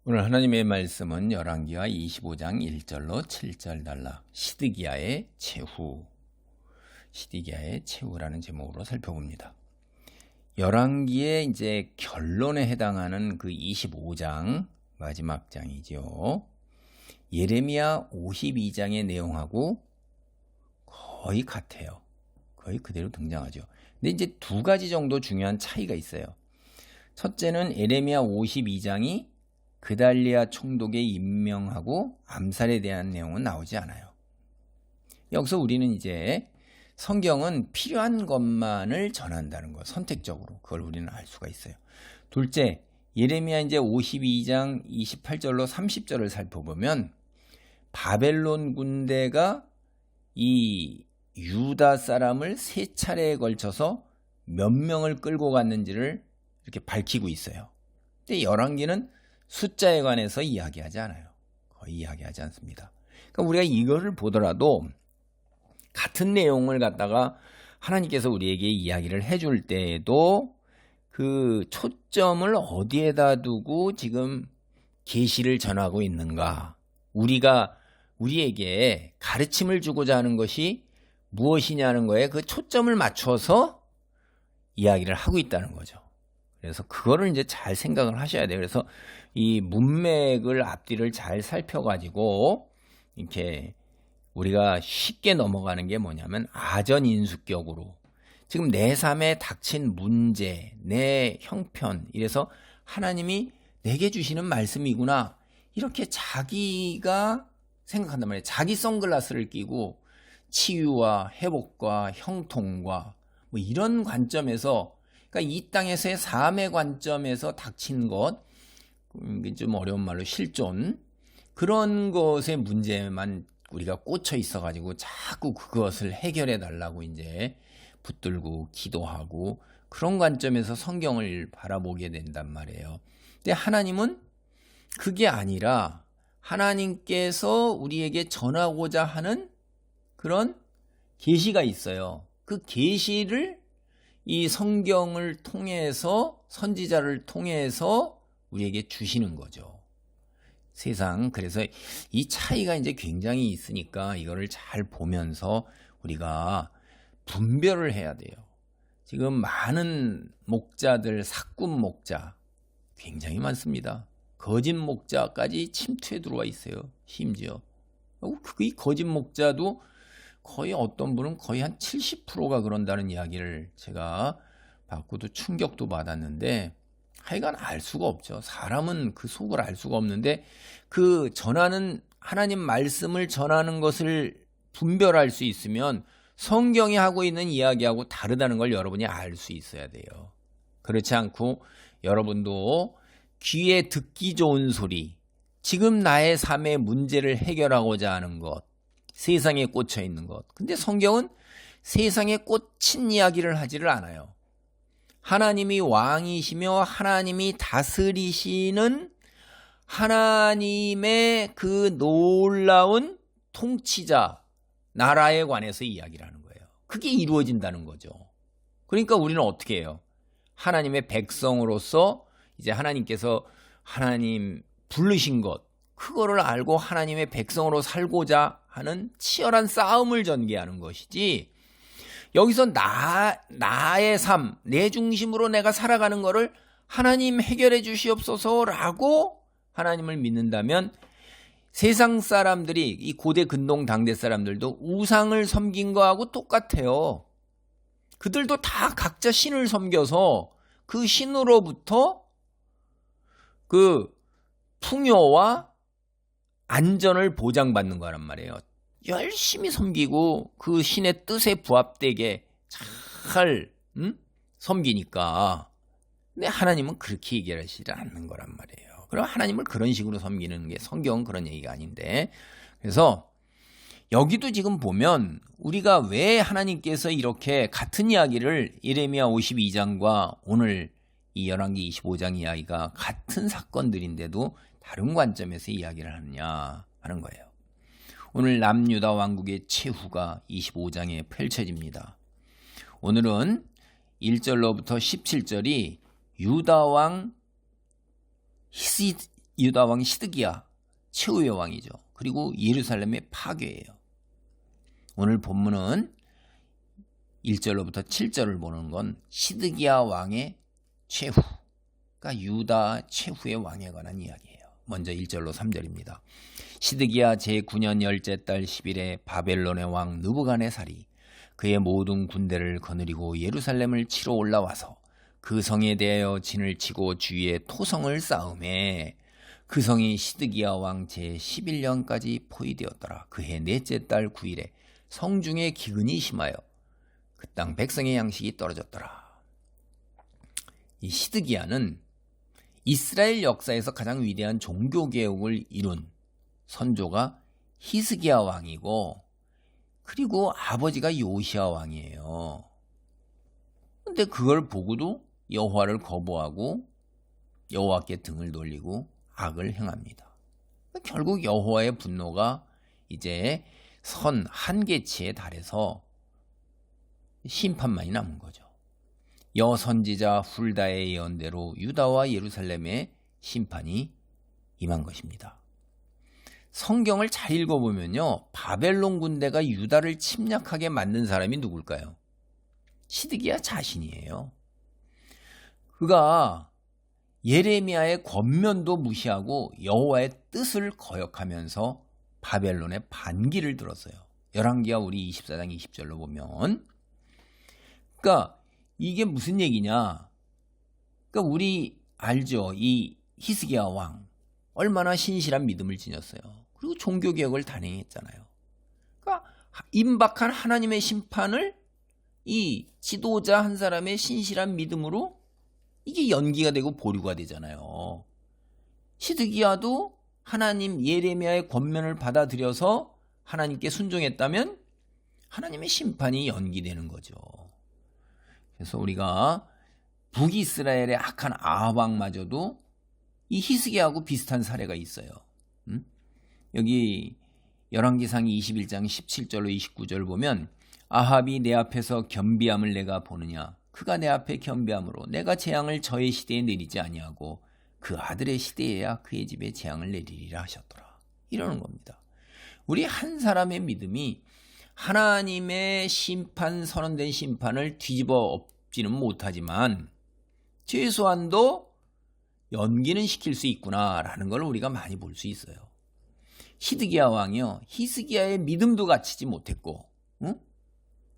오늘 하나님의 말씀은 열왕기하 25장 1절로 7절 달라 시드기야의 최후라는 제목으로 살펴봅니다. 열왕기의 이제 결론에 해당하는 그 25장 마지막 장이죠. 예레미야 52장의 내용하고 거의 같아요. 거의 그대로 등장하죠. 근데 이제 두 가지 정도 중요한 차이가 있어요. 첫째는 예레미야 52장이 그달리아 총독에 임명하고 암살에 대한 내용은 나오지 않아요. 여기서 우리는 이제 성경은 필요한 것만을 전한다는 거, 선택적으로 그걸 우리는 알 수가 있어요. 둘째, 예레미야 이제 52장 28절로 30절을 살펴보면 바벨론 군대가 이 유다 사람을 세 차례에 걸쳐서 몇 명을 끌고 갔는지를 이렇게 밝히고 있어요. 근데 열왕기는 숫자에 관해서 이야기하지 않아요. 거의 이야기하지 않습니다. 그러니까 우리가 이거를 보더라도 같은 내용을 갖다가 하나님께서 우리에게 이야기를 해줄 때에도 그 초점을 어디에다 두고 지금 계시를 전하고 있는가, 우리가 우리에게 가르침을 주고자 하는 것이 무엇이냐는 거에 그 초점을 맞춰서 이야기를 하고 있다는 거죠. 그래서 그거를 이제 잘 생각을 하셔야 돼요. 그래서 이 문맥을 앞뒤를 잘 살펴가지고 이렇게 우리가 쉽게 넘어가는 게 뭐냐면 아전인수격으로 지금 내 삶에 닥친 문제, 내 형편, 이래서 하나님이 내게 주시는 말씀이구나, 이렇게 자기가 생각한단 말이에요. 자기 선글라스를 끼고 치유와 회복과 형통과 뭐 이런 관점에서, 그러니까 이 땅에서의 삶의 관점에서 닥친 것, 좀 어려운 말로 실존, 그런 것의 문제만 우리가 꽂혀 있어가지고 자꾸 그것을 해결해 달라고 이제 붙들고 기도하고 그런 관점에서 성경을 바라보게 된단 말이에요. 근데 하나님은 그게 아니라 하나님께서 우리에게 전하고자 하는 그런 계시가 있어요. 그 계시를 이 성경을 통해서, 선지자를 통해서 우리에게 주시는 거죠. 세상, 그래서 이 차이가 이제 굉장히 있으니까 이거를 잘 보면서 우리가 분별을 해야 돼요. 지금 많은 목자들, 사꾼 목자 굉장히 많습니다. 거짓 목자까지 침투해 들어와 있어요. 심지어 이 거짓 목자도 거의, 어떤 분은 거의 한 70%가 그런다는 이야기를 제가 받고도 충격도 받았는데, 하여간 알 수가 없죠. 사람은 그 속을 알 수가 없는데 그 전하는 하나님 말씀을 전하는 것을 분별할 수 있으면 성경이 하고 있는 이야기하고 다르다는 걸 여러분이 알 수 있어야 돼요. 그렇지 않고 여러분도 귀에 듣기 좋은 소리, 지금 나의 삶의 문제를 해결하고자 하는 것, 세상에 꽂혀 있는 것. 근데 성경은 세상에 꽂힌 이야기를 하지를 않아요. 하나님이 왕이시며 하나님이 다스리시는 하나님의 그 놀라운 통치자, 나라에 관해서 이야기를 하는 거예요. 그게 이루어진다는 거죠. 그러니까 우리는 어떻게 해요? 하나님의 백성으로서 이제 하나님께서 하나님 부르신 것, 그거를 알고 하나님의 백성으로 살고자 하는 치열한 싸움을 전개하는 것이지, 여기서 나의 삶, 내 중심으로 내가 살아가는 거를 하나님 해결해 주시옵소서라고 하나님을 믿는다면, 세상 사람들이, 이 고대 근동 당대 사람들도 우상을 섬긴 거하고 똑같아요. 그들도 다 각자 신을 섬겨서 그 신으로부터 그 풍요와 안전을 보장받는 거란 말이에요. 열심히 섬기고 그 신의 뜻에 부합되게 잘 섬기니까. 근데 하나님은 그렇게 얘기하시지 않는 거란 말이에요. 그럼 하나님을 그런 식으로 섬기는 게, 성경은 그런 얘기가 아닌데. 그래서 여기도 지금 보면 우리가 왜 하나님께서 이렇게 같은 이야기를, 예레미야 52장과 오늘 이 열왕기 25장 이야기가 같은 사건들인데도 다른 관점에서 이야기를 하느냐 하는 거예요. 오늘 남유다 왕국의 최후가 25장에 펼쳐집니다. 오늘은 1절로부터 17절이 유다 왕 유다 왕 시드기야 최후의 왕이죠. 그리고 예루살렘의 파괴예요. 오늘 본문은 1절로부터 7절을 보는 건 시드기야 왕의 최후, 그러니까 유다 최후의 왕에 관한 이야기예요. 먼저 1절로 3절입니다. 시드기야 제9년 열째 달 10일에 바벨론의 왕 느부갓네살이 그의 모든 군대를 거느리고 예루살렘을 치러 올라와서 그 성에 대하여 진을 치고 주위에 토성을 쌓음에 그 성이 시드기야 왕 제11년까지 포위되었더라. 그해 넷째 달 9일에 성중에 기근이 심하여 그 땅 백성의 양식이 떨어졌더라. 이 시드기야는 이스라엘 역사에서 가장 위대한 종교개혁을 이룬 선조가 히스기야 왕이고, 그리고 아버지가 요시야 왕이에요. 근데 그걸 보고도 여호와를 거부하고 여호와께 등을 돌리고 악을 행합니다. 결국 여호와의 분노가 이제 선 한계치에 달해서 심판만이 남은 거죠. 여선지자 훌다의 예언대로 유다와 예루살렘의 심판이 임한 것입니다. 성경을 잘 읽어보면요, 바벨론 군대가 유다를 침략하게 만든 사람이 누굴까요? 시드기야 자신이에요. 그가 예레미야의 권면도 무시하고 여호와의 뜻을 거역하면서 바벨론의 반기를 들었어요. 열왕기하 우리 24장 20절로 보면, 그러니까 이게 무슨 얘기냐? 그러니까 우리 알죠? 이 히스기야 왕 얼마나 신실한 믿음을 지녔어요. 그리고 종교개혁을 단행했잖아요. 그러니까 임박한 하나님의 심판을 이 지도자 한 사람의 신실한 믿음으로 이게 연기가 되고 보류가 되잖아요. 시드기야도 하나님 예레미야의 권면을 받아들여서 하나님께 순종했다면 하나님의 심판이 연기되는 거죠. 그래서 우리가 북이스라엘의 악한 아합 왕마저도 이 히스기야하고 비슷한 사례가 있어요. 여기 열왕기상 21장 17절로 29절 보면, 아합이 내 앞에서 겸비함을 내가 보느냐? 그가 내 앞에 겸비함으로 내가 재앙을 저의 시대에 내리지 아니하고 그 아들의 시대에야 그의 집에 재앙을 내리리라 하셨더라. 이러는 겁니다. 우리 한 사람의 믿음이 하나님의 심판, 선언된 심판을 뒤집어 엎지는 못하지만 최소한도 연기는 시킬 수 있구나라는 걸 우리가 많이 볼 수 있어요. 시드기야 왕이요, 히스기야의 믿음도 갖추지 못했고,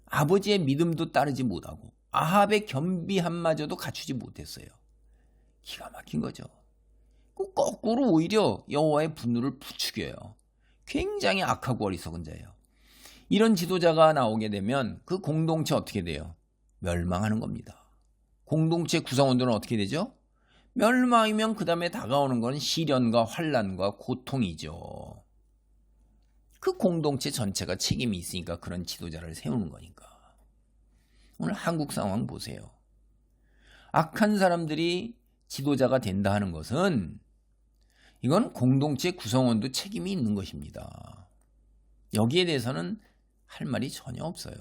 아버지의 믿음도 따르지 못하고, 아합의 겸비함마저도 갖추지 못했어요. 기가 막힌 거죠. 거꾸로 오히려 여호와의 분노를 부추겨요. 굉장히 악하고 어리석은 자예요. 이런 지도자가 나오게 되면 그 공동체 어떻게 돼요? 멸망하는 겁니다. 공동체 구성원들은 어떻게 되죠? 멸망이면 그 다음에 다가오는 건 시련과 환난과 고통이죠. 그 공동체 전체가 책임이 있으니까 그런 지도자를 세우는 거니까. 오늘 한국 상황 보세요. 악한 사람들이 지도자가 된다 하는 것은 이건 공동체 구성원도 책임이 있는 것입니다. 여기에 대해서는 할 말이 전혀 없어요.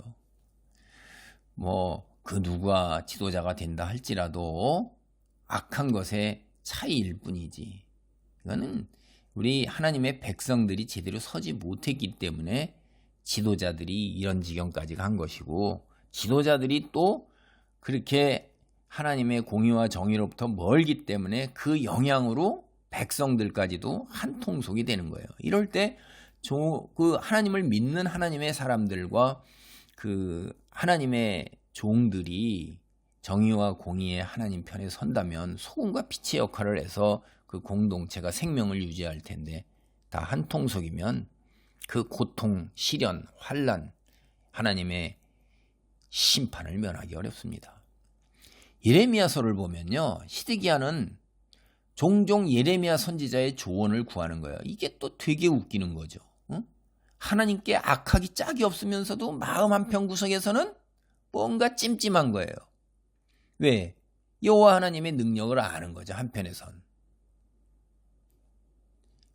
그 누가 지도자가 된다 할지라도 악한 것의 차이일 뿐이지, 이거는 우리 하나님의 백성들이 제대로 서지 못했기 때문에 지도자들이 이런 지경까지 간 것이고, 지도자들이 또 그렇게 하나님의 공의와 정의로부터 멀기 때문에 그 영향으로 백성들까지도 한 통속이 되는 거예요. 이럴 때 그 하나님을 믿는 하나님의 사람들과 그 하나님의 종들이 정의와 공의의 하나님 편에 선다면 소금과 빛의 역할을 해서 그 공동체가 생명을 유지할 텐데, 다 한 통속이면 그 고통, 시련, 환난, 하나님의 심판을 면하기 어렵습니다. 예레미야서를 보면요, 시드기야는 종종 예레미야 선지자의 조언을 구하는 거예요. 이게 또 되게 웃기는 거죠. 하나님께 악하기 짝이 없으면서도 마음 한편 구석에서는 뭔가 찜찜한 거예요. 왜? 여호와 하나님의 능력을 아는 거죠, 한편에선.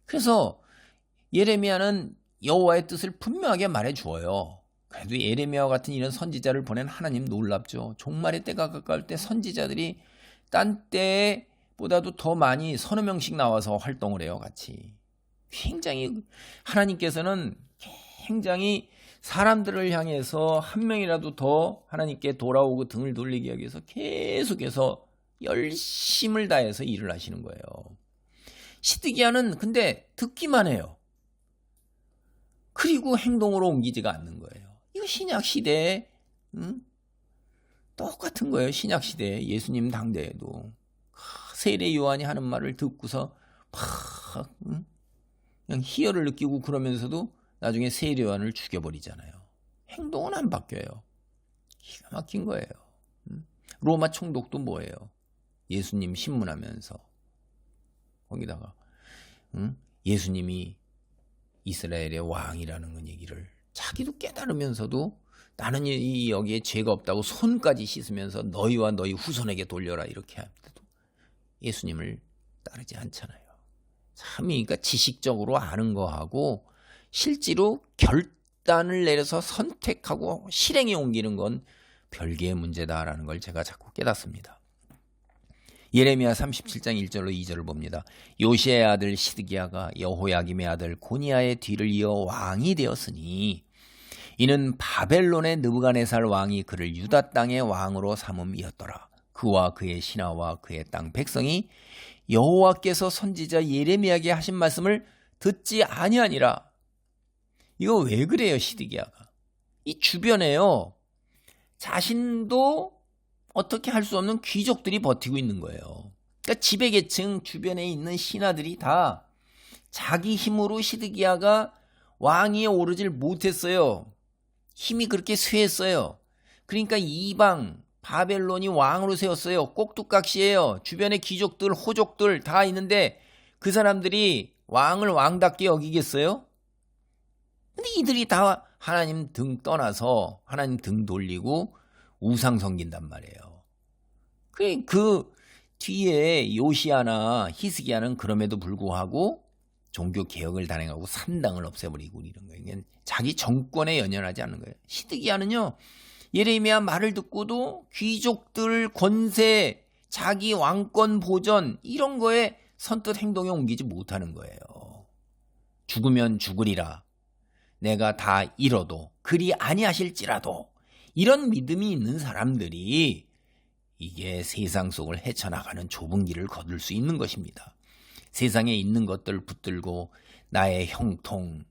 그래서 예레미야는 여호와의 뜻을 분명하게 말해 주어요. 그래도 예레미야와 같은 이런 선지자를 보낸 하나님 놀랍죠. 종말의 때가 가까울 때 선지자들이 딴 때에 보다도 더 많이 서너 명씩 나와서 활동을 해요, 같이. 굉장히 하나님께서는 굉장히 사람들을 향해서 한 명이라도 더 하나님께 돌아오고 등을 돌리기 위해서 계속해서 열심을 다해서 일을 하시는 거예요. 시드기야는 근데 듣기만 해요. 그리고 행동으로 옮기지가 않는 거예요. 이거 신약 시대에 똑같은 거예요. 신약 시대에 예수님 당대에도 세례 요한이 하는 말을 듣고서 막 그냥 희열을 느끼고 그러면서도 나중에 세례 요한을 죽여버리잖아요. 행동은 안 바뀌어요. 기가 막힌 거예요. 로마 총독도 뭐예요? 예수님 신문하면서 거기다가 예수님이 이스라엘의 왕이라는 얘기를 자기도 깨달으면서도 나는 여기에 죄가 없다고 손까지 씻으면서 너희와 너희 후손에게 돌려라 이렇게 하는데도 예수님을 따르지 않잖아요. 참 그러니까 지식적으로 아는 거하고 실제로 결단을 내려서 선택하고 실행에 옮기는 건 별개의 문제다라는 걸 제가 자꾸 깨닫습니다. 예레미야 37장 1절로 2절을 봅니다. 요시의 아들 시드기야가 여호야김의 아들 고니야의 뒤를 이어 왕이 되었으니 이는 바벨론의 느부갓네살 왕이 그를 유다 땅의 왕으로 삼음이었더라. 그와 그의 신하와 그의 땅 백성이 여호와께서 선지자 예레미야에게 하신 말씀을 듣지 아니하니라. 이거 왜 그래요, 시드기야가? 이 주변에요, 자신도 어떻게 할 수 없는 귀족들이 버티고 있는 거예요. 그러니까 지배계층 주변에 있는 신하들이 다 자기 힘으로 시드기야가 왕위에 오르질 못했어요. 힘이 그렇게 쇠했어요. 그러니까 이방 바벨론이 왕으로 세웠어요. 꼭두각시예요. 주변에 귀족들, 호족들 다 있는데 그 사람들이 왕을 왕답게 여기겠어요? 근데 이들이 다 하나님 등 떠나서 하나님 등 돌리고 우상 섬긴단 말이에요. 그 뒤에 요시아나 히스기야는 그럼에도 불구하고 종교 개혁을 단행하고 산당을 없애버리고 이런 거예요. 자기 정권에 연연하지 않는 거예요. 시드기야는요, 예레미야 말을 듣고도 귀족들 권세, 자기 왕권 보전 이런 거에 선뜻 행동에 옮기지 못하는 거예요. 죽으면 죽으리라. 내가 다 잃어도 그리 아니하실지라도 이런 믿음이 있는 사람들이 이게 세상 속을 헤쳐나가는 좁은 길을 거둘 수 있는 것입니다. 세상에 있는 것들 붙들고 나의 형통,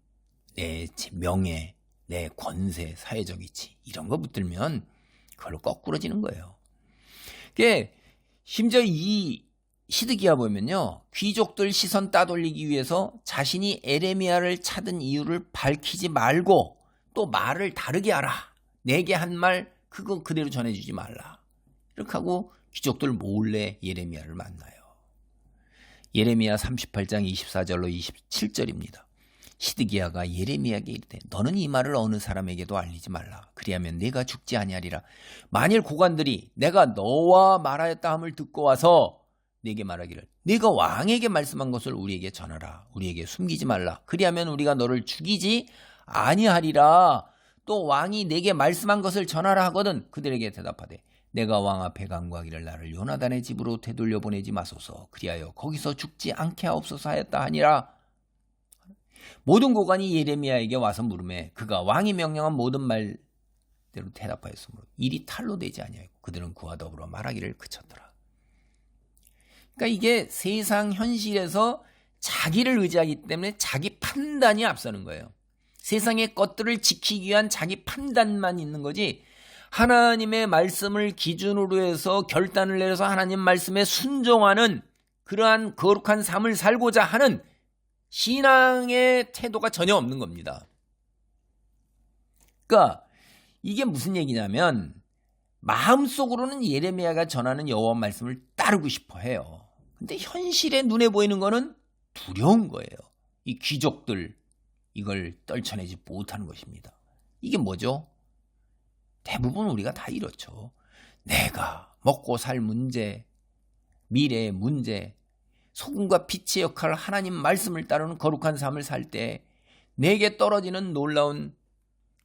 내 명예, 내 권세, 사회적 위치 이런 거 붙들면 그걸로 거꾸러지는 거예요. 심지어 이 시드기야 보면요, 귀족들 시선 따돌리기 위해서 자신이 에레미야를 찾은 이유를 밝히지 말고 또 말을 다르게 하라. 내게 한 말 그거 그대로 전해주지 말라. 이렇게 하고 귀족들 몰래 예레미야를 만나요. 예레미야 38장 24절로 27절입니다. 시드기야가 예레미야에게 이르되 너는 이 말을 어느 사람에게도 알리지 말라. 그리하면 내가 죽지 아니하리라. 만일 고관들이 내가 너와 말하였다 함을 듣고 와서 내게 말하기를 네가 왕에게 말씀한 것을 우리에게 전하라. 우리에게 숨기지 말라. 그리하면 우리가 너를 죽이지 아니하리라. 또 왕이 내게 말씀한 것을 전하라 하거든 그들에게 대답하되 내가 왕 앞에 간구하기를 나를 요나단의 집으로 되돌려 보내지 마소서. 그리하여 거기서 죽지 않게 하옵소서 하였다 하니라. 모든 고관이 예레미야에게 와서 물으매 그가 왕이 명령한 모든 말대로 대답하였으므로 일이 탈로 되지 아니하였고 그들은 그와 더불어 말하기를 그쳤더라. 그러니까 이게 세상 현실에서 자기를 의지하기 때문에 자기 판단이 앞서는 거예요. 세상의 것들을 지키기 위한 자기 판단만 있는 거지 하나님의 말씀을 기준으로 해서 결단을 내려서 하나님 말씀에 순종하는 그러한 거룩한 삶을 살고자 하는 신앙의 태도가 전혀 없는 겁니다. 그러니까 이게 무슨 얘기냐면 마음속으로는 예레미야가 전하는 여호와 말씀을 따르고 싶어 해요. 근데 현실에 눈에 보이는 거는 두려운 거예요. 이 귀족들 이걸 떨쳐내지 못하는 것입니다. 이게 뭐죠? 대부분 우리가 다 이렇죠. 내가 먹고 살 문제, 미래의 문제, 소금과 빛의 역할을 하나님 말씀을 따르는 거룩한 삶을 살 때 내게 떨어지는 놀라운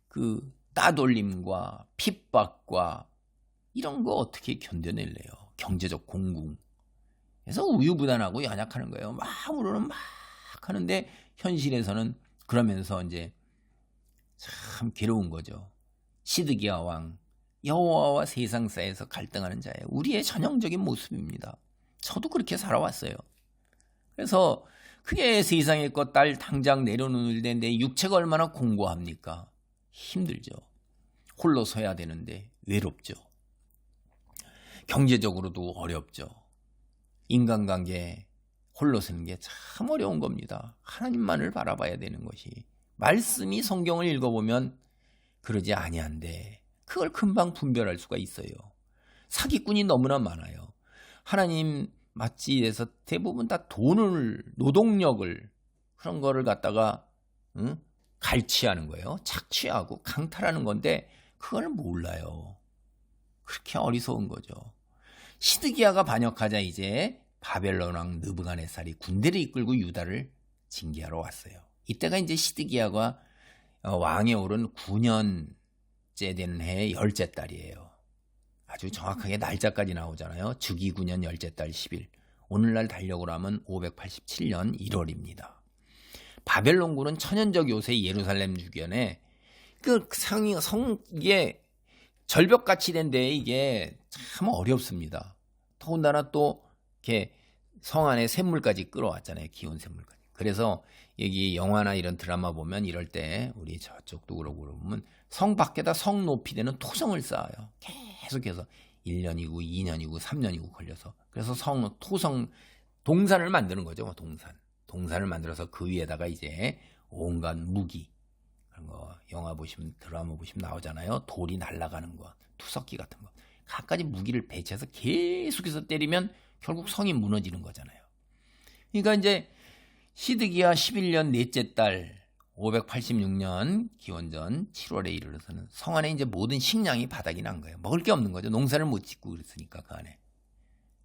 그 따돌림과 핍박과 이런 거 어떻게 견뎌낼래요? 경제적 공공. 그래서 우유부단하고 연약하는 거예요. 마음으로는 막 하는데 현실에서는 그러면서 이제 참 괴로운 거죠. 시드기야 왕, 여호와와 세상 사이에서 갈등하는 자예요. 우리의 전형적인 모습입니다. 저도 그렇게 살아왔어요. 그래서 그게 세상의 것 딸 당장 내려놓는데 내 육체가 얼마나 공고합니까? 힘들죠. 홀로 서야 되는데 외롭죠. 경제적으로도 어렵죠. 인간관계 홀로 서는 게 참 어려운 겁니다. 하나님만을 바라봐야 되는 것이. 말씀이 성경을 읽어보면 그러지 아니한데 그걸 금방 분별할 수가 있어요. 사기꾼이 너무나 많아요. 하나님 맞지에서 대부분 다 돈을, 노동력을 그런 거를 갖다가 갈취하는 거예요. 착취하고 강탈하는 건데 그걸 몰라요. 그렇게 어리석은 거죠. 시드기야가 반역하자 이제 바벨론 왕 느부갓네살이 군대를 이끌고 유다를 징계하러 왔어요. 이때가 이제 시드기야가 왕에 오른 9년째 되는 해의 10째 달이에요. 아주 정확하게 날짜까지 나오잖아요. 즉위 9년 10째 달 10일. 오늘날 달력으로 하면 587년 1월입니다. 바벨론군은 천연적 요새 예루살렘 주변에 이게 절벽같이 된 데에 이게 참 어렵습니다. 더군다나 또 이렇게 성 안에 샘물까지 끌어왔잖아요. 기온 샘물까지. 그래서 여기 영화나 이런 드라마 보면 이럴 때 우리 저쪽도 그러고 그러면 성 밖에다 성 높이 되는 토성을 쌓아요. 계속해서 1년이고 2년이고 3년이고 걸려서. 그래서 토성, 동산을 만드는 거죠. 동산을 만들어서 그 위에다가 이제 온갖 무기, 그런 거 영화 보시면 드라마 보시면 나오잖아요. 돌이 날아가는 거, 투석기 같은 거. 갖가지 무기를 배치해서 계속해서 때리면 결국 성이 무너지는 거잖아요. 그러니까 이제 시드기야 11년 넷째 달 586년 기원전 7월에 이르러서는 성 안에 이제 모든 식량이 바닥이 난 거예요. 먹을 게 없는 거죠. 농사를 못 짓고 그랬으니까 그 안에.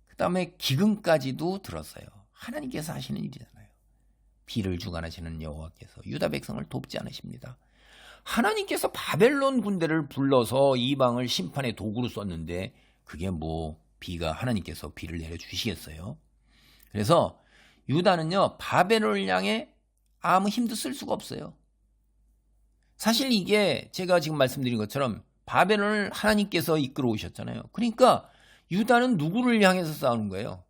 그 다음에 기근까지도 들었어요. 하나님께서 하시는 일이잖아요. 비를 주관하시는 여호와께서 유다 백성을 돕지 않으십니다. 하나님께서 바벨론 군대를 불러서 이방을 심판의 도구로 썼는데 그게 뭐 비가 하나님께서 비를 내려주시겠어요? 그래서 유다는요 바벨론을 향해 아무 힘도 쓸 수가 없어요. 사실 이게 제가 지금 말씀드린 것처럼 바벨론을 하나님께서 이끌어 오셨잖아요. 그러니까 유다는 누구를 향해서 싸우는 거예요?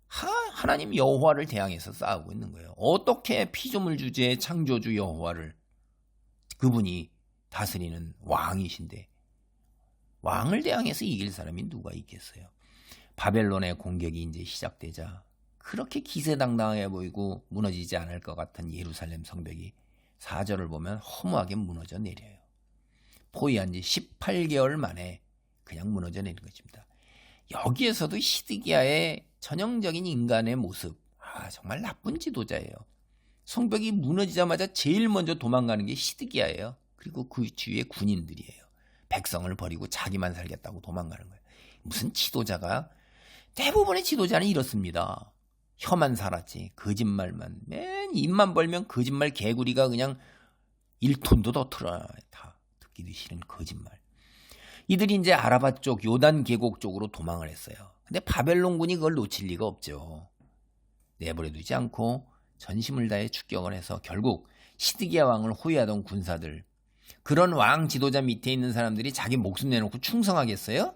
하나님 여호와를 대항해서 싸우고 있는 거예요. 어떻게 피조물 주제의 창조주 여호와를, 그분이 다스리는 왕이신데 왕을 대항해서 이길 사람이 누가 있겠어요? 바벨론의 공격이 이제 시작되자 그렇게 기세당당해 보이고 무너지지 않을 것 같은 예루살렘 성벽이 4절을 보면 허무하게 무너져 내려요. 포위한 지 18개월 만에 그냥 무너져 내린 것입니다. 여기에서도 시드기야의 전형적인 인간의 모습, 정말 나쁜 지도자예요. 성벽이 무너지자마자 제일 먼저 도망가는 게 시드기야예요. 그리고 그 주위의 군인들이에요. 백성을 버리고 자기만 살겠다고 도망가는 거예요. 무슨 지도자가, 대부분의 지도자는 이렇습니다. 혀만 살았지, 거짓말만, 맨 입만 벌면 거짓말 개구리가 그냥 1톤도 더 틀어요. 다 듣기도 싫은 거짓말. 이들이 이제 아라바 쪽 요단 계곡 쪽으로 도망을 했어요. 근데 바벨론군이 그걸 놓칠 리가 없죠. 내버려두지 않고 전심을 다해 축격을 해서 결국 시드기야 왕을 호위하던 군사들, 그런 왕 지도자 밑에 있는 사람들이 자기 목숨 내놓고 충성하겠어요?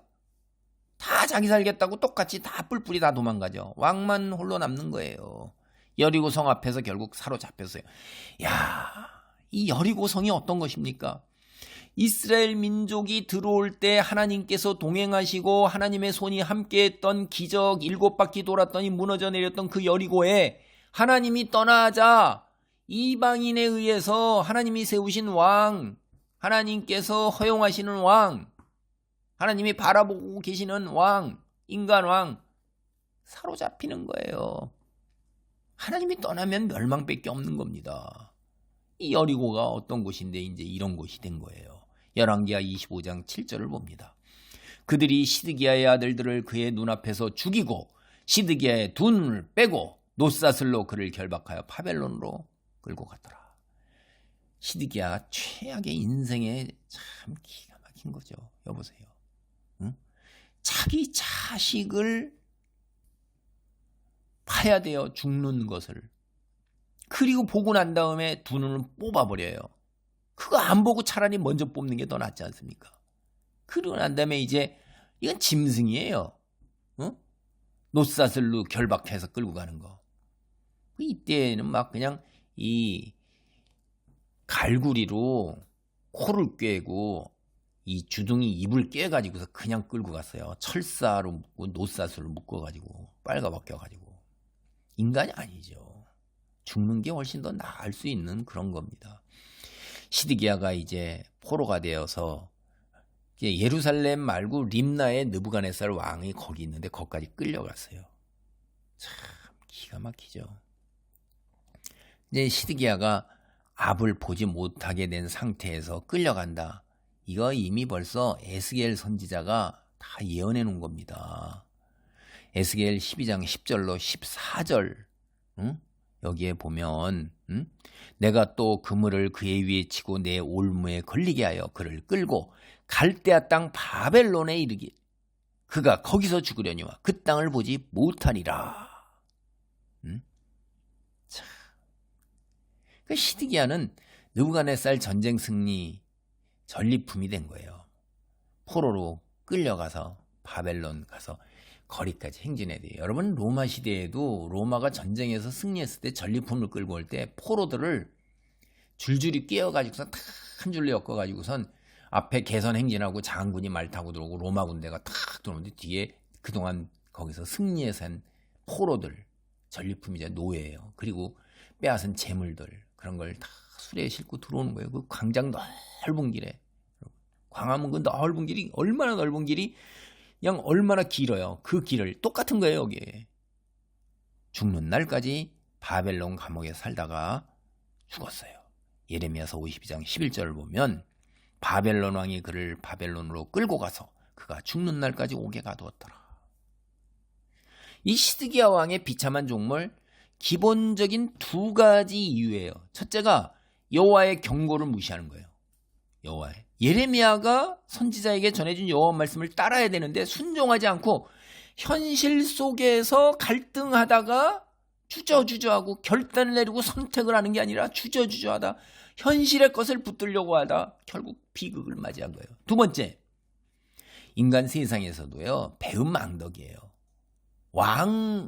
다 자기 살겠다고 똑같이 다 뿔뿔이 다 도망가죠. 왕만 홀로 남는 거예요. 여리고 성 앞에서 결국 사로잡혔어요. 이 여리고 성이 어떤 것입니까? 이스라엘 민족이 들어올 때 하나님께서 동행하시고 하나님의 손이 함께했던 기적 7바퀴 돌았더니 무너져 내렸던 그 여리고에 하나님이 떠나자 이방인에 의해서 하나님이 세우신 왕, 하나님께서 허용하시는 왕, 하나님이 바라보고 계시는 왕, 인간왕 사로잡히는 거예요. 하나님이 떠나면 멸망밖에 없는 겁니다. 이 여리고가 어떤 곳인데 이제 이런 곳이 된 거예요. 열왕기하 25장 7절을 봅니다. 그들이 시드기야의 아들들을 그의 눈앞에서 죽이고 시드기야의 두 눈을 빼고 노사슬로 그를 결박하여 바벨론으로 끌고 갔더라. 시드기야 최악의 인생에 참 기가 막힌 거죠. 여보세요. 응? 자기 자식을 파야 돼요. 죽는 것을. 그리고 보고 난 다음에 두 눈을 뽑아버려요. 그거 안 보고 차라리 먼저 뽑는 게 더 낫지 않습니까? 그러고 난 다음에 이제 이건 짐승이에요. 노사슬로 결박해서 끌고 가는 거. 이때는 막 그냥 이 갈구리로 코를 꿰고 이 주둥이 입을 꿰가지고서 그냥 끌고 갔어요. 철사로 묶고 노사슬로 묶어가지고 빨가벗겨가지고. 인간이 아니죠. 죽는 게 훨씬 더 나을 수 있는 그런 겁니다. 시드기야가 이제 포로가 되어서 이제 예루살렘 말고 림나의 느부갓네살 왕이 거기 있는데 거기까지 끌려갔어요. 참 기가 막히죠. 이제 시드기야가 앞을 보지 못하게 된 상태에서 끌려간다. 이거 이미 벌써 에스겔 선지자가 다 예언해 놓은 겁니다. 에스겔 12장 10절로 14절 여기에 보면 내가 또 그물을 그의 위에 치고 내 올무에 걸리게 하여 그를 끌고 갈대아 땅 바벨론에 이르길 그가 거기서 죽으려니와 그 땅을 보지 못하리라. 참. 그 시드기야는 느부갓네살 전쟁 승리 전리품이 된 거예요. 포로로 끌려가서 바벨론 가서 거리까지 행진해야 돼요. 여러분 로마 시대에도 로마가 전쟁에서 승리했을 때 전리품을 끌고 올 때 포로들을 줄줄이 끼어가지고선 탁 한 줄로 엮어가지고선 앞에 개선 행진하고 장군이 말 타고 들어오고 로마 군대가 탁 들어오는데 뒤에 그동안 거기서 승리해서 한 포로들 전리품이자 노예예요. 그리고 빼앗은 재물들 그런 걸 다 수레에 싣고 들어오는 거예요. 그 광장 넓은 길에 광화문 그 넓은 길이 얼마나 넓은 길이 그냥 얼마나 길어요. 그 길을 똑같은 거예요. 여기에 죽는 날까지 바벨론 감옥에 살다가 죽었어요. 예레미야서 52장 11절을 보면 바벨론 왕이 그를 바벨론으로 끌고 가서 그가 죽는 날까지 옥에 가두었더라. 이 시드기야 왕의 비참한 종말 기본적인 두 가지 이유예요. 첫째가 여호와의 경고를 무시하는 거예요. 여호와의 예레미야가 선지자에게 전해준 여호와 말씀을 따라야 되는데 순종하지 않고 현실 속에서 갈등하다가 주저주저하고 결단을 내리고 선택을 하는 게 아니라 주저주저하다 현실의 것을 붙들려고 하다 결국 비극을 맞이한 거예요. 두 번째, 인간 세상에서도요 배은망덕이에요.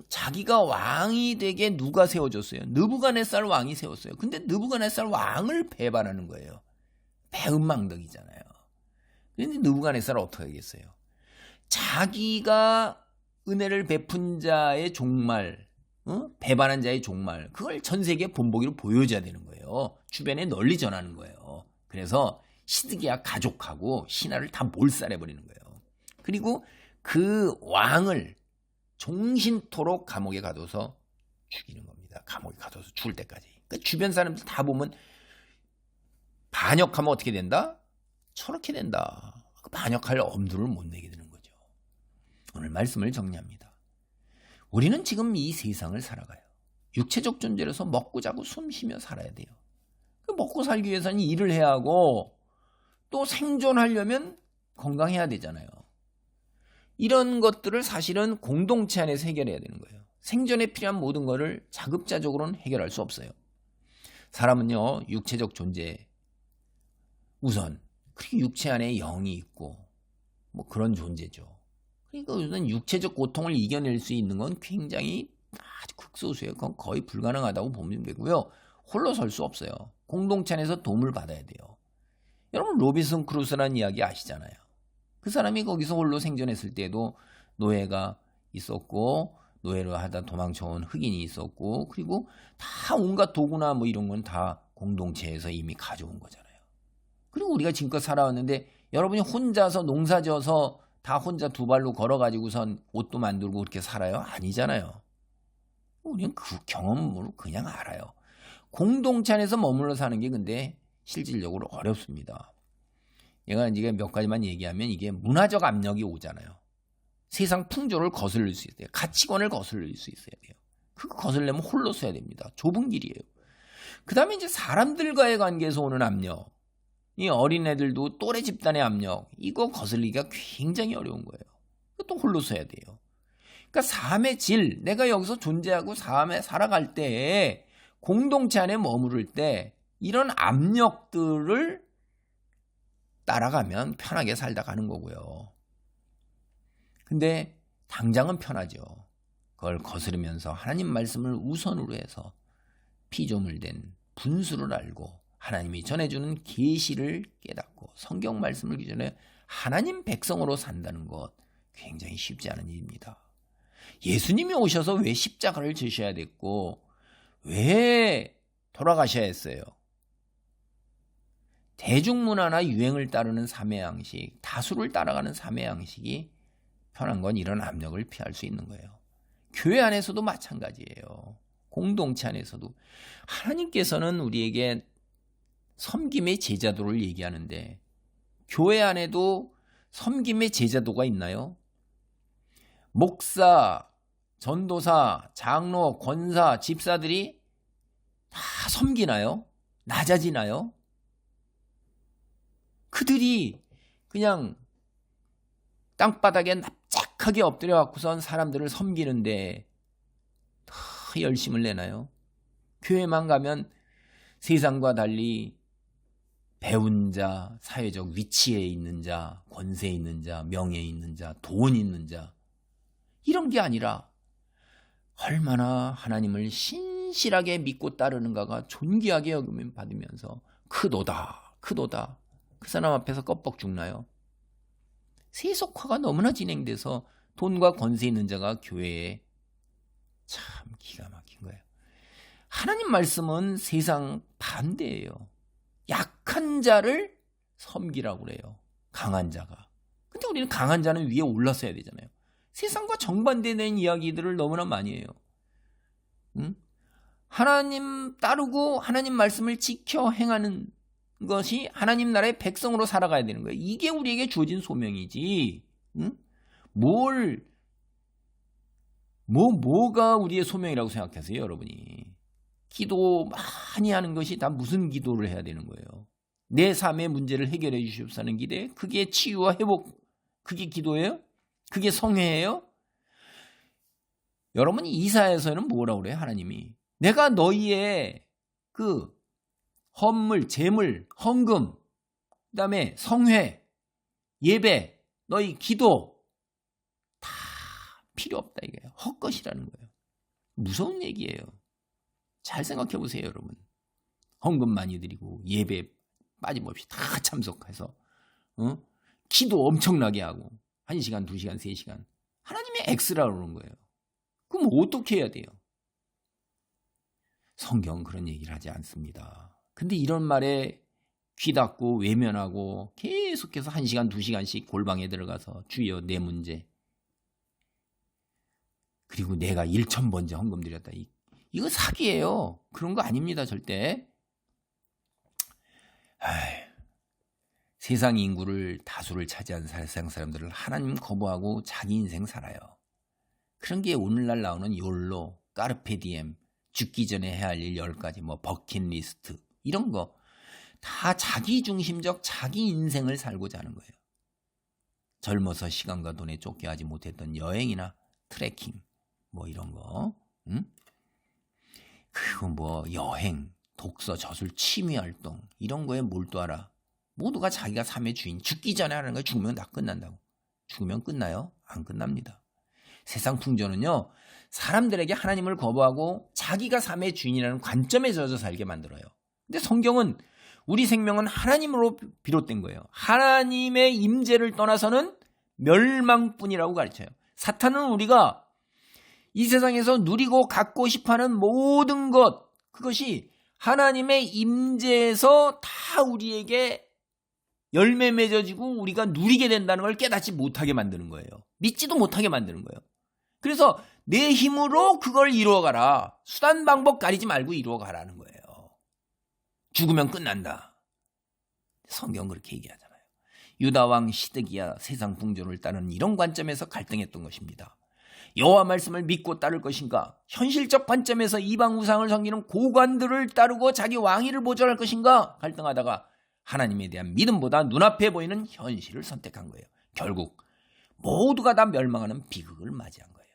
자기가 왕이 되게 누가 세워줬어요? 느부갓네살 왕이 세웠어요. 근데 느부갓네살 왕을 배반하는 거예요. 배은망덕이잖아요. 그런데 느부갓네살은 어떻게 하겠어요? 자기가 은혜를 베푼 자의 종말, 배반한 자의 종말, 그걸 전 세계에 본보기로 보여줘야 되는 거예요. 주변에 널리 전하는 거예요. 그래서 시드기야 가족하고 신하를 다 몰살해버리는 거예요. 그리고 그 왕을 종신토록 감옥에 가둬서 죽이는 겁니다. 감옥에 가둬서 죽을 때까지. 그러니까 주변 사람들 다 보면 반역하면 어떻게 된다? 저렇게 된다. 반역할 엄두를 못 내게 되는 거죠. 오늘 말씀을 정리합니다. 우리는 지금 이 세상을 살아가요. 육체적 존재로서 먹고 자고 숨 쉬며 살아야 돼요. 먹고 살기 위해서는 일을 해야 하고 또 생존하려면 건강해야 되잖아요. 이런 것들을 사실은 공동체 안에서 해결해야 되는 거예요. 생존에 필요한 모든 것을 자급자족으로는 해결할 수 없어요. 사람은요, 육체적 존재, 우선, 그리고 육체 안에 영이 있고, 뭐 그런 존재죠. 그러니까 우선 육체적 고통을 이겨낼 수 있는 건 굉장히 아주 극소수예요. 그건 거의 불가능하다고 보면 되고요. 홀로 설 수 없어요. 공동체 안에서 도움을 받아야 돼요. 여러분, 로빈슨 크루소라는 이야기 아시잖아요. 그 사람이 거기서 홀로 생존했을 때도 노예가 있었고 노예로 하다 도망쳐온 흑인이 있었고 그리고 다 온갖 도구나 뭐 이런 건 다 공동체에서 이미 가져온 거잖아요. 그리고 우리가 지금껏 살아왔는데 여러분이 혼자서 농사져서 다 혼자 두 발로 걸어가지고선 옷도 만들고 그렇게 살아요? 아니잖아요. 우리는 그 경험으로 그냥 알아요. 공동체 안에서 머물러 사는 게 근데 실질적으로 어렵습니다. 얘가 이제 몇 가지만 얘기하면 이게 문화적 압력이 오잖아요. 세상 풍조를 거슬릴 수 있어요. 가치관을 거슬릴 수 있어야 돼요. 그거 거슬려면 홀로 써야 됩니다. 좁은 길이에요. 그 다음에 이제 사람들과의 관계에서 오는 압력. 이 어린애들도 또래 집단의 압력. 이거 거슬리기가 굉장히 어려운 거예요. 또 홀로 써야 돼요. 그러니까 삶의 질, 내가 여기서 존재하고 삶에 살아갈 때, 공동체 안에 머무를 때 이런 압력들을 따라가면 편하게 살다 가는 거고요. 근데 당장은 편하죠. 그걸 거스르면서 하나님 말씀을 우선으로 해서 피조물 된 분수를 알고 하나님이 전해주는 계시를 깨닫고 성경 말씀을 기준에 하나님 백성으로 산다는 것, 굉장히 쉽지 않은 일입니다. 예수님이 오셔서 왜 십자가를 지셔야 됐고 왜 돌아가셔야 했어요? 대중문화나 유행을 따르는 삶의 양식, 다수를 따라가는 삶의 양식이 편한 건 이런 압력을 피할 수 있는 거예요. 교회 안에서도 마찬가지예요. 공동체 안에서도 하나님께서는 우리에게 섬김의 제자도를 얘기하는데 교회 안에도 섬김의 제자도가 있나요? 목사, 전도사, 장로, 권사, 집사들이 다 섬기나요? 낮아지나요? 그들이 그냥 땅바닥에 납작하게 엎드려 갖고선 사람들을 섬기는데 다 열심을 내나요? 교회만 가면 세상과 달리 배운 자, 사회적 위치에 있는 자, 권세 있는 자, 명예 있는 자, 돈 있는 자, 이런 게 아니라 얼마나 하나님을 신실하게 믿고 따르는가가 존귀하게 여김을 받으면서 크도다, 크도다. 그 사람 앞에서 껍벅 죽나요? 세속화가 너무나 진행돼서 돈과 권세 있는 자가 교회에 참 기가 막힌 거예요. 하나님 말씀은 세상 반대예요. 약한 자를 섬기라고 그래요. 강한 자가. 근데 우리는 강한 자는 위에 올라서야 되잖아요. 세상과 정반대된 이야기들을 너무나 많이 해요. 응? 하나님 따르고 하나님 말씀을 지켜 행하는 것이 하나님 나라의 백성으로 살아가야 되는 거예요. 이게 우리에게 주어진 소명이지. 응? 뭐가 우리의 소명이라고 생각하세요, 여러분이? 기도 많이 하는 것이 다 무슨 기도를 해야 되는 거예요? 내 삶의 문제를 해결해 주시옵소서는 기대? 그게 치유와 회복, 그게 기도예요? 그게 성회예요? 여러분, 이사야서에는 뭐라고 그래요, 하나님이? 내가 너희의 그 헌물, 제물, 헌금, 그 다음에 성회, 예배, 너희 기도 다 필요 없다 이거예요. 헛것이라는 거예요. 무서운 얘기예요. 잘 생각해 보세요, 여러분. 헌금 많이 드리고 예배 빠짐없이 다 참석해서 기도 엄청나게 하고 1시간, 2시간, 3시간 하나님의 X라고 그러는 거예요. 그럼 어떻게 해야 돼요? 성경은 그런 얘기를 하지 않습니다. 근데 이런 말에 귀 닫고 외면하고 계속해서 1시간, 2시간씩 골방에 들어가서 주여 내 문제, 그리고 내가 1,000번째 헌금 드렸다. 이거 사기예요. 그런 거 아닙니다, 절대. 세상 인구를 다수를 차지한 세상 사람들을 하나님 거부하고 자기 인생 살아요. 그런 게 오늘날 나오는 욜로, 까르페디엠, 죽기 전에 해야 할 일 10가지, 뭐 버킷리스트 이런 거 다 자기중심적 자기 인생을 살고자 하는 거예요. 젊어서 시간과 돈에 쫓겨하지 못했던 여행이나 트레킹 뭐 이런 거, 그리고 뭐 여행, 독서, 저술, 취미활동 이런 거에 몰두하라. 모두가 자기가 삶의 주인, 죽기 전에 하는 거 죽으면 다 끝난다고. 죽으면 끝나요? 안 끝납니다. 세상 풍조는요, 사람들에게 하나님을 거부하고 자기가 삶의 주인이라는 관점에 젖어 살게 만들어요. 근데 성경은 우리 생명은 하나님으로 비롯된 거예요. 하나님의 임재를 떠나서는 멸망뿐이라고 가르쳐요. 사탄은 우리가 이 세상에서 누리고 갖고 싶어하는 모든 것, 그것이 하나님의 임재에서 다 우리에게 열매 맺어지고 우리가 누리게 된다는 걸 깨닫지 못하게 만드는 거예요. 믿지도 못하게 만드는 거예요. 그래서 내 힘으로 그걸 이루어가라. 수단 방법 가리지 말고 이루어가라는 거예요. 죽으면 끝난다. 성경 그렇게 얘기하잖아요. 유다왕 시드기야 세상 풍조를 따르는 이런 관점에서 갈등했던 것입니다. 여호와 말씀을 믿고 따를 것인가? 현실적 관점에서 이방 우상을 섬기는 고관들을 따르고 자기 왕위를 보존할 것인가? 갈등하다가 하나님에 대한 믿음보다 눈앞에 보이는 현실을 선택한 거예요. 결국 모두가 다 멸망하는 비극을 맞이한 거예요.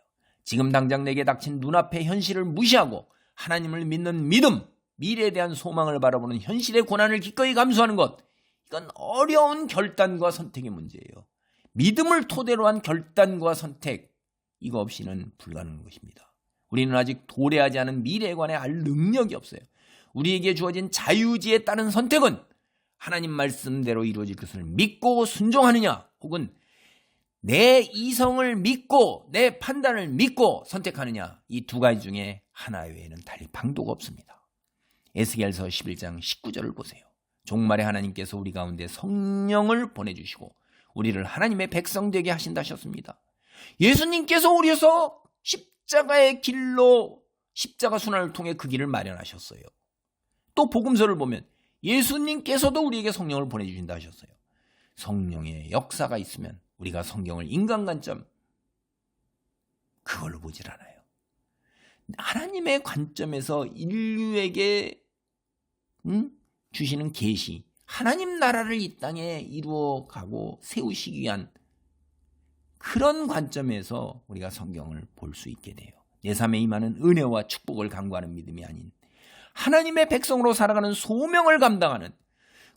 지금 당장 내게 닥친 눈앞의 현실을 무시하고 하나님을 믿는 믿음, 미래에 대한 소망을 바라보는 현실의 고난을 기꺼이 감수하는 것, 이건 어려운 결단과 선택의 문제예요. 믿음을 토대로 한 결단과 선택, 이거 없이는 불가능한 것입니다. 우리는 아직 도래하지 않은 미래에 관해 알 능력이 없어요. 우리에게 주어진 자유지에 따른 선택은 하나님 말씀대로 이루어질 것을 믿고 순종하느냐, 혹은 내 이성을 믿고 내 판단을 믿고 선택하느냐, 이 두 가지 중에 하나 외에는 달리 방도가 없습니다. 에스겔서 11장 19절을 보세요. 종말에 하나님께서 우리 가운데 성령을 보내주시고 우리를 하나님의 백성 되게 하신다 하셨습니다. 예수님께서 우리에서 십자가의 길로 십자가 순환을 통해 그 길을 마련하셨어요. 또 복음서를 보면 예수님께서도 우리에게 성령을 보내주신다 하셨어요. 성령의 역사가 있으면 우리가 성경을 인간 관점, 그걸로 보질 않아요. 하나님의 관점에서 인류에게 주시는 계시, 하나님 나라를 이 땅에 이루어가고 세우시기 위한 그런 관점에서 우리가 성경을 볼 수 있게 돼요. 내 삶에 임하는 은혜와 축복을 간구하는 믿음이 아닌 하나님의 백성으로 살아가는 소명을 감당하는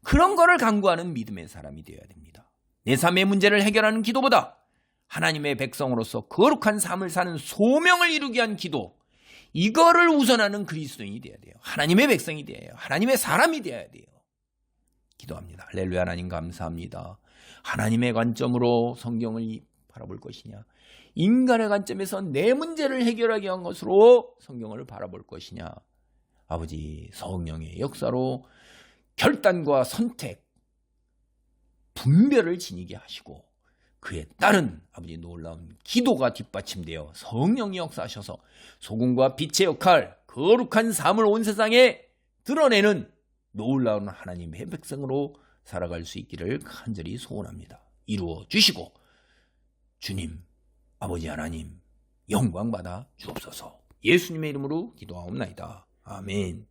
그런 거를 간구하는 믿음의 사람이 되어야 됩니다. 내 삶의 문제를 해결하는 기도보다 하나님의 백성으로서 거룩한 삶을 사는 소명을 이루기 위한 기도, 이거를 우선하는 그리스도인이 되어야 돼요. 하나님의 백성이 되어야 해요. 하나님의 사람이 되어야 돼요. 기도합니다. 할렐루야. 하나님 감사합니다. 하나님의 관점으로 성경을 바라볼 것이냐, 인간의 관점에서 내 문제를 해결하기 위한 것으로 성경을 바라볼 것이냐, 아버지 성령의 역사로 결단과 선택, 분별을 지니게 하시고 그에 따른 아버지 놀라운 기도가 뒷받침되어 성령이 역사하셔서 소금과 빛의 역할, 거룩한 삶을 온 세상에 드러내는 놀라운 하나님의 백성으로 살아갈 수 있기를 간절히 소원합니다. 이루어 주시고 주님, 아버지 하나님 영광 받아 주옵소서. 예수님의 이름으로 기도하옵나이다. 아멘.